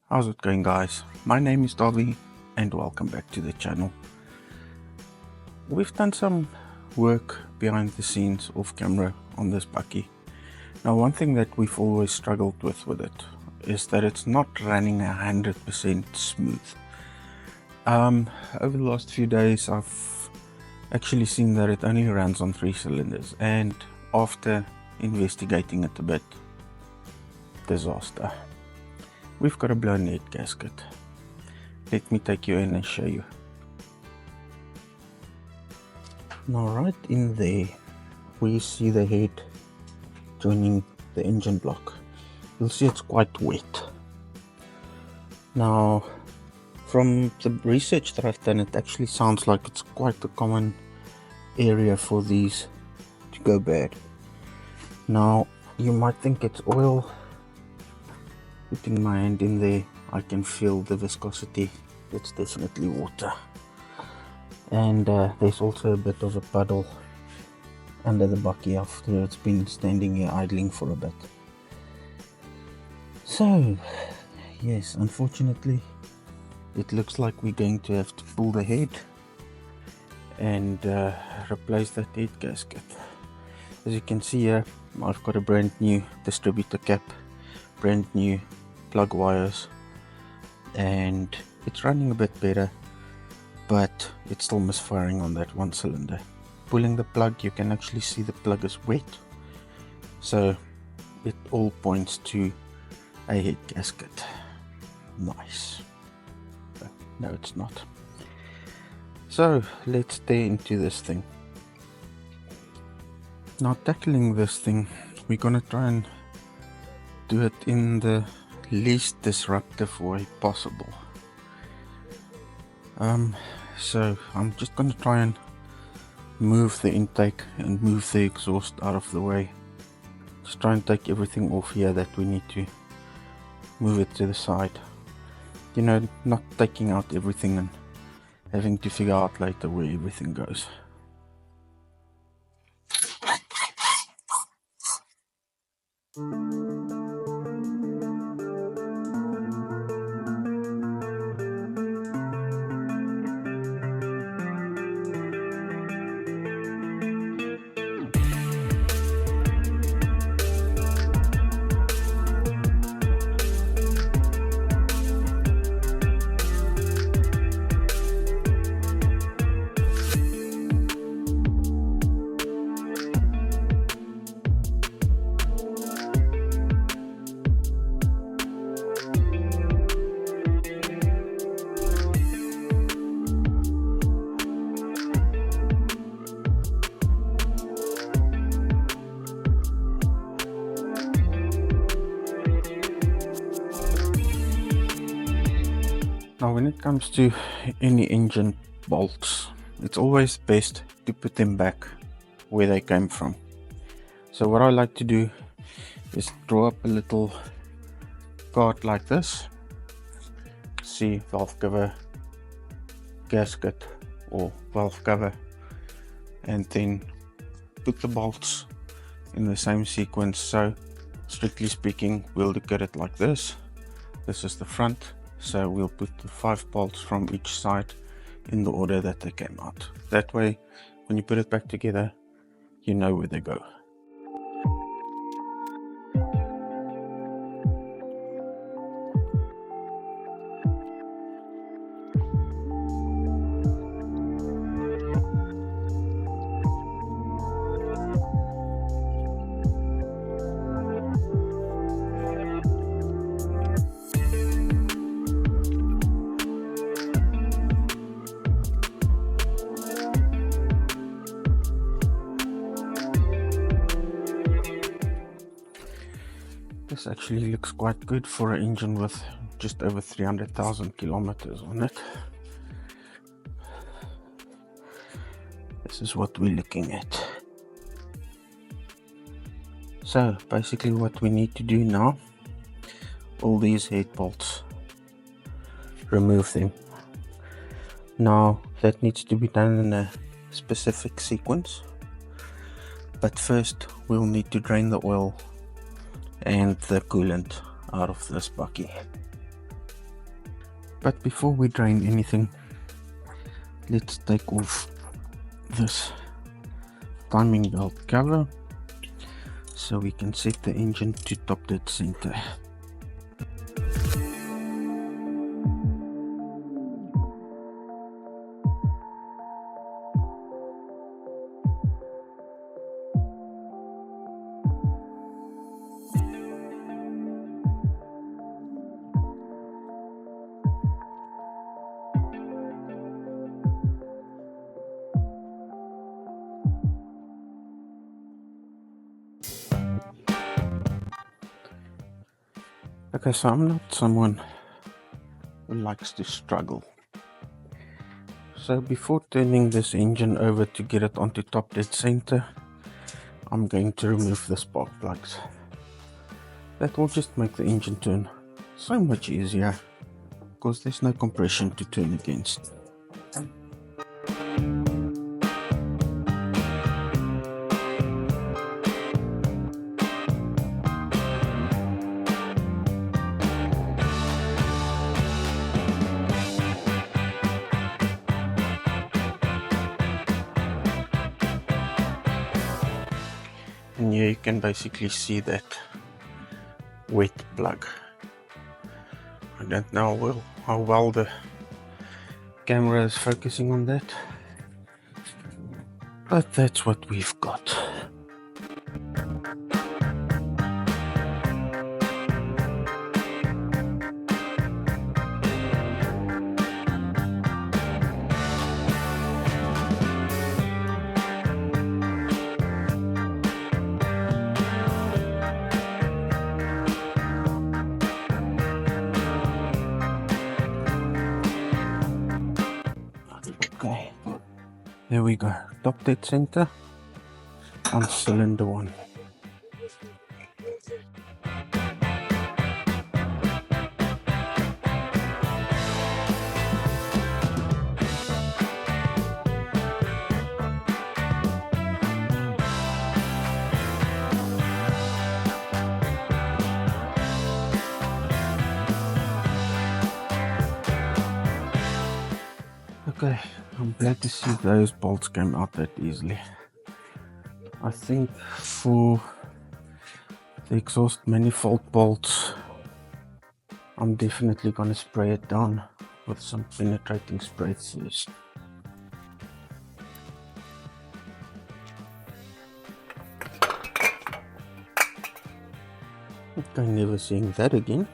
How's it going, guys? My name is Dobby and welcome back to the channel. We've done some work behind the scenes off camera on this bakkie. Now, one thing that we've always struggled with it is that it's not running 100% smooth. Over the last few days I've actually seen that it only runs on 3 cylinders, and after investigating it a bit, disaster. We've got a blown head gasket. Let me take you in and show you. Now, right in there we see the head joining the engine block. You'll see it's quite wet. Now, from the research that I've done, it actually sounds like it's quite a common area for these to go bad. Now, you might think it's oil. Putting my hand in there, I can feel the viscosity. It's definitely water. And there's also a bit of a puddle under the bakkie after it's been standing here idling for a bit. So, yes, unfortunately, it looks like we're going to have to pull the head and replace that head gasket. As you can see here, I've got a brand new distributor cap, brand new plug wires, and it's running a bit better, but it's still misfiring on that 1 cylinder. Pulling the plug, you can actually see the plug is wet, so it all points to a head gasket. Nice. But no, it's not. So let's tear into this thing. Now, tackling this thing, we're gonna try and do it in the least disruptive way possible. So I'm just gonna try and move the intake and move the exhaust out of the way. Just try and take everything off here that we need to move it to the side. You know, not taking out everything and having to figure out later where everything goes. Now, when it comes to any engine bolts, it's always best to put them back where they came from. So what I like to do is draw up a little card like this. See, valve cover, gasket, or valve cover, and then put the bolts in the same sequence. So strictly speaking, we'll look at it like this. This is the front. So we'll put the 5 bolts from each side in the order that they came out. That way, when you put it back together, you know where they go. This actually looks quite good for an engine with just over 300,000 kilometers on it. This is what we're looking at. So basically what we need to do now, all these head bolts, remove them. Now that needs to be done in a specific sequence, but first we'll need to drain the oil and the coolant out of this bakkie. But before we drain anything, let's take off this timing belt cover so we can set the engine to top dead center. Okay, so I'm not someone who likes to struggle. So before turning this engine over to get it onto top dead center, I'm going to remove the spark plugs. That will just make the engine turn so much easier because there's no compression to turn against. And here you can basically see that wet plug. I don't know how well the camera is focusing on that, but that's what we've got. Okay, there we go, top dead center on cylinder 1. Okay, I'm glad to see those bolts came out that easily. I think for the exhaust manifold bolts, I'm definitely gonna spray it down with some penetrating spray first. Okay, never seeing that again.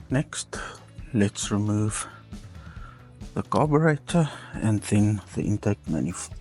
Next, let's remove the carburetor and then the intake manifold.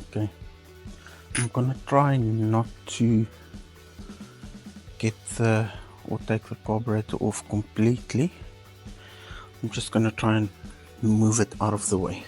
Okay, I'm gonna try not to get the or take the carburetor off completely. I'm just going to try and move it out of the way.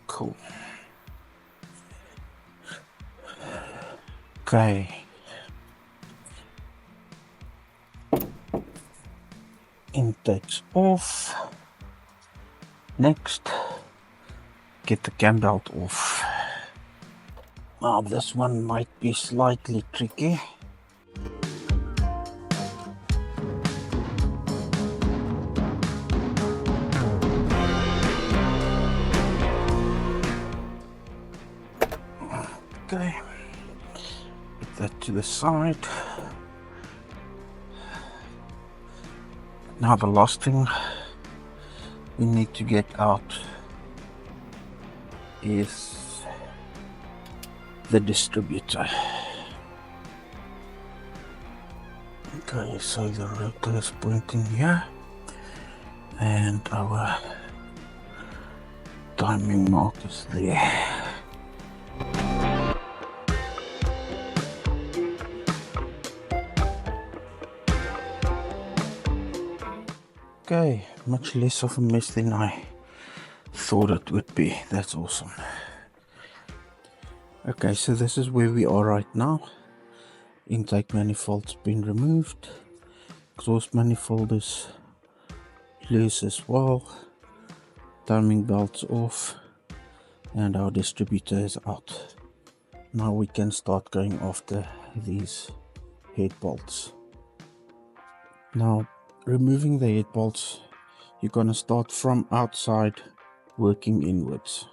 Cool. Okay. Intakes off. Next, get the cam belt off. Now this one might be slightly tricky. Okay, put that to the side. Now the last thing we need to get out is the distributor. Okay, so the rotor is pointing here and our timing mark is there. Okay, much less of a mess than I thought it would be. That's awesome. Okay, so this is where we are right now. Intake manifold's been removed. Exhaust manifold is loose as well. Timing belt's off. And our distributor is out. Now we can start going after these head bolts. Now, removing the head bolts, you're gonna start from outside, working inwards.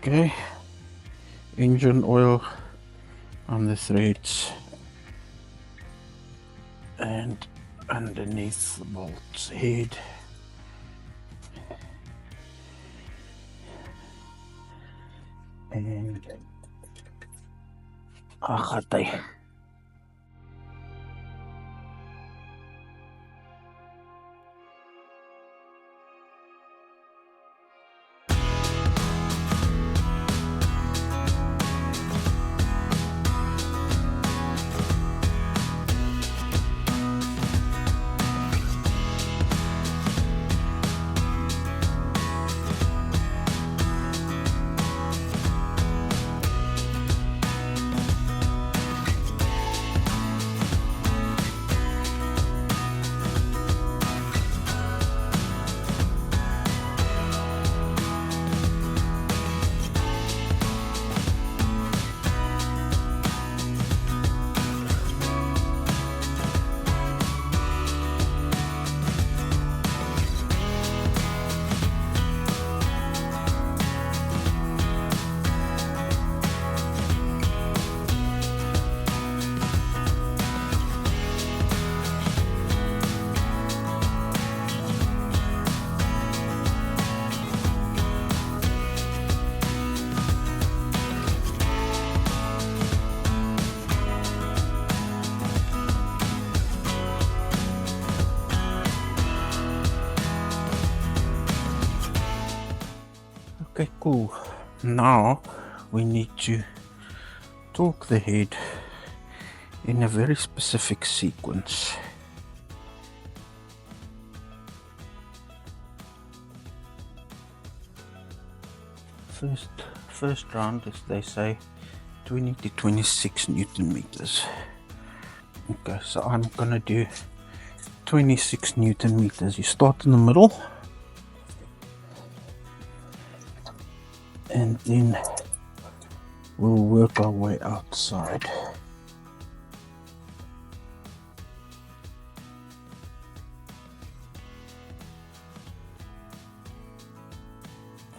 Okay, engine oil on the threads and underneath the bolt's head. And agate. Okay, cool. Now we need to torque the head in a very specific sequence. First round, as they say, 20 to 26 Newton meters. Okay, so I'm gonna do 26 Newton meters. You start in the middle, and then we'll work our way outside.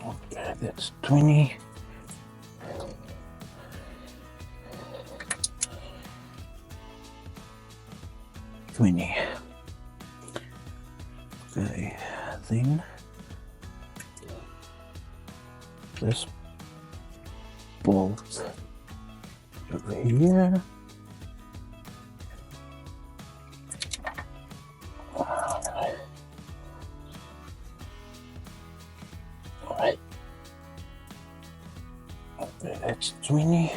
Okay, that's 20. Okay, then this bolt over here. Alright. Okay, that's 20.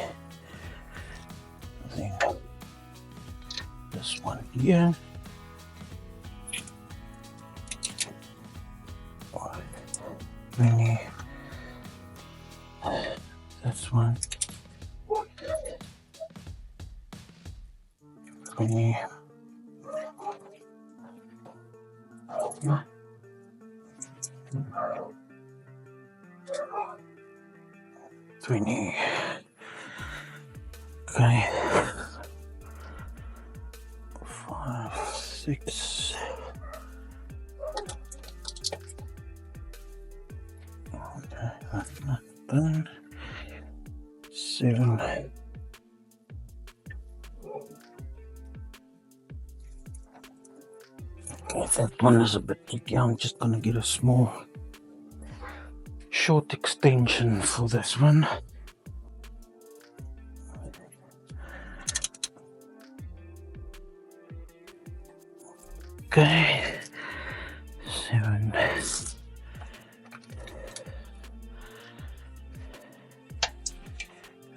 Then this one here. 20. This one. 20. 20. Okay. 5, 6. Okay, that's not done. 7. Okay, that one is a bit tricky. I'm just gonna get a small short extension for this one. Okay, 7.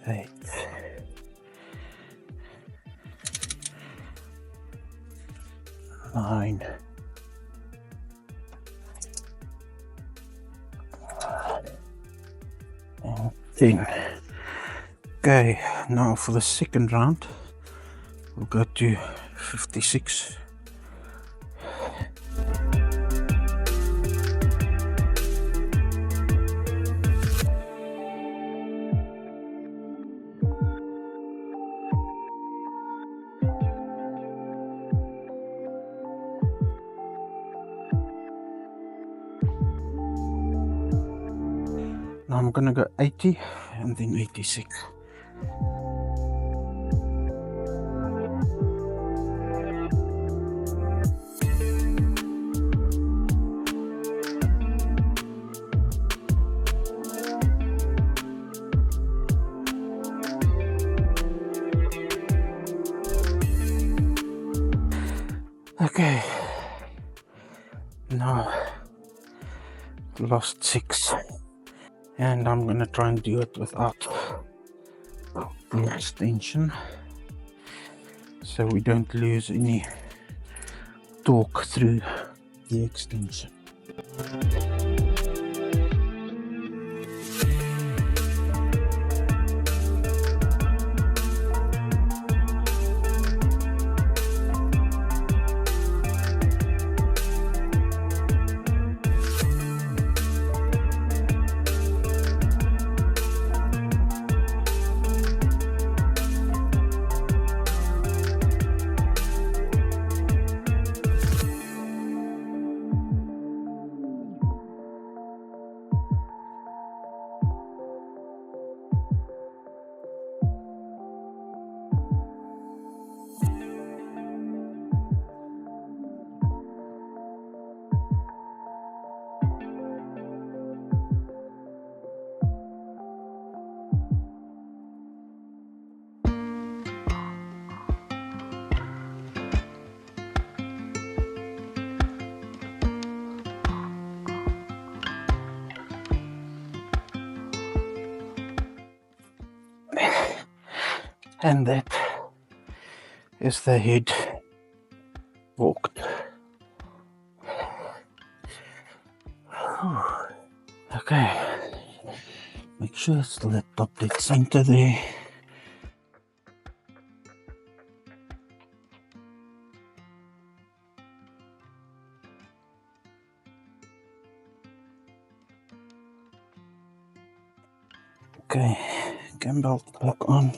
8. 9. And 10. Okay, now for the second round, we'll go to 56. Now I'm gonna go 80 and then 86. Okay, now lost 6, and I'm gonna try and do it without the extension so we don't lose any torque through the extension. And that is the head walked. Okay, make sure it's still at top dead center there. Okay, cam belt back on.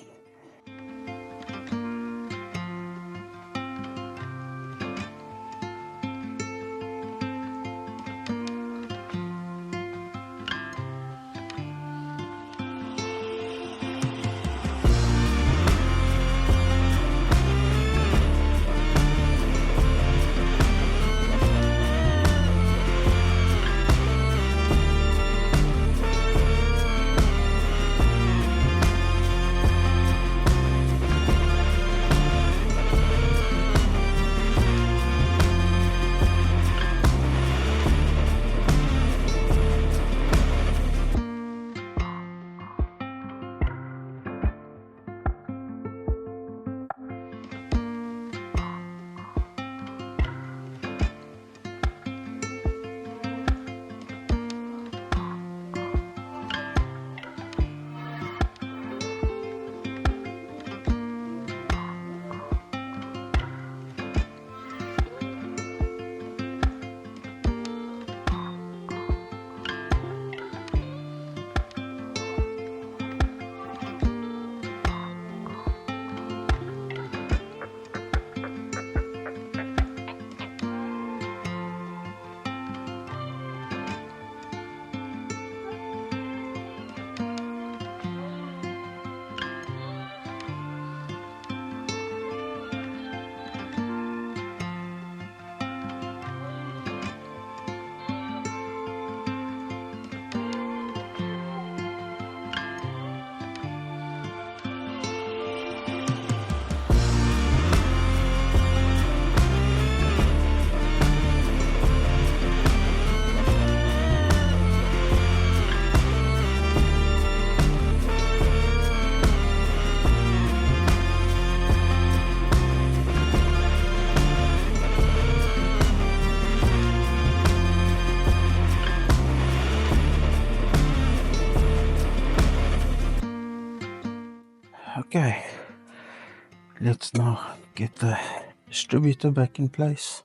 Okay, let's now get the distributor back in place.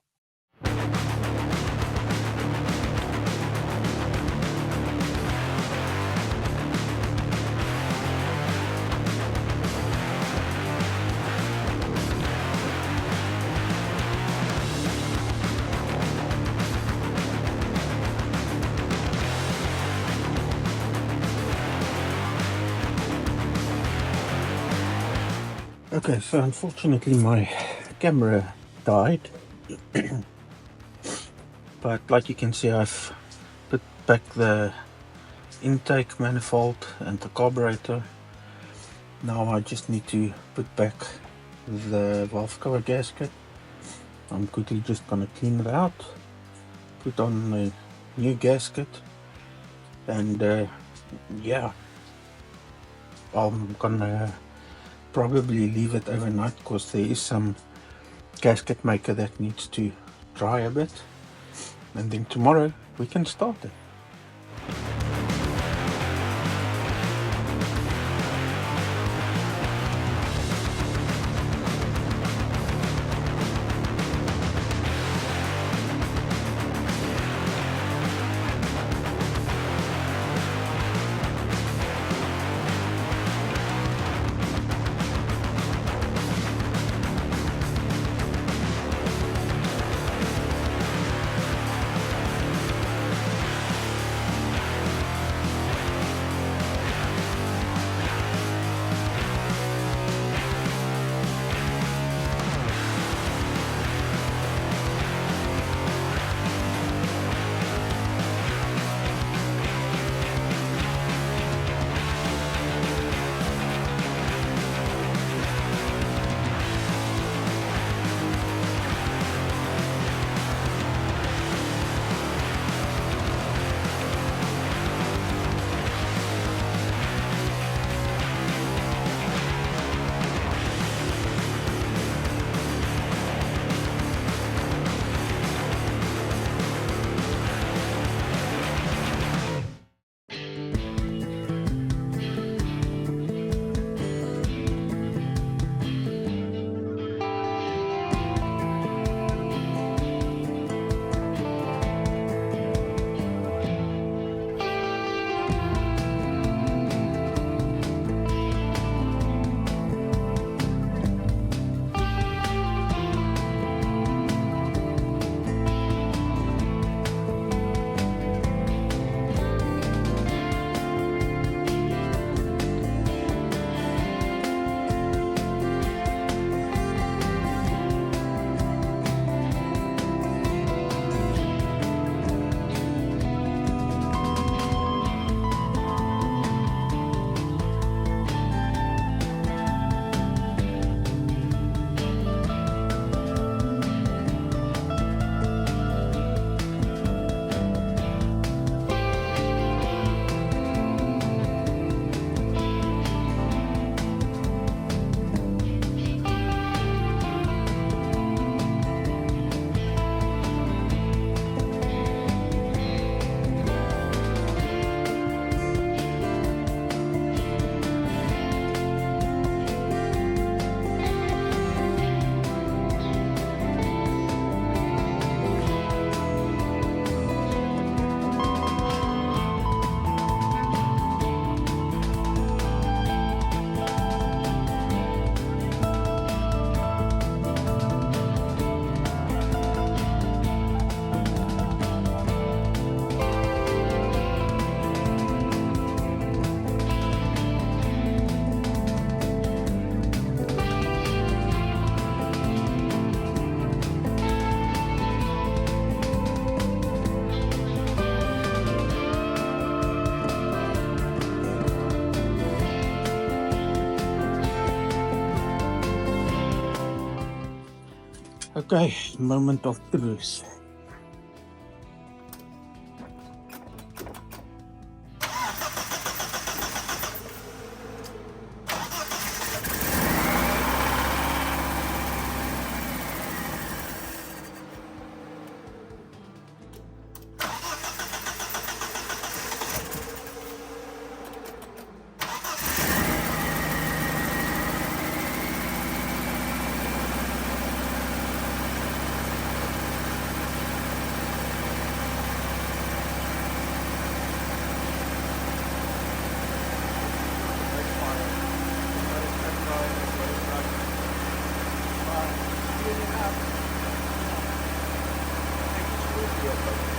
Okay, so unfortunately my camera died, but like you can see, I've put back the intake manifold and the carburetor. Now I just need to put back the valve cover gasket. I'm quickly just gonna clean it out, put on a new gasket, and yeah, I'm gonna probably leave it overnight because there is some gasket maker that needs to dry a bit, and then tomorrow we can start it. Okay, moment of truth. Yes,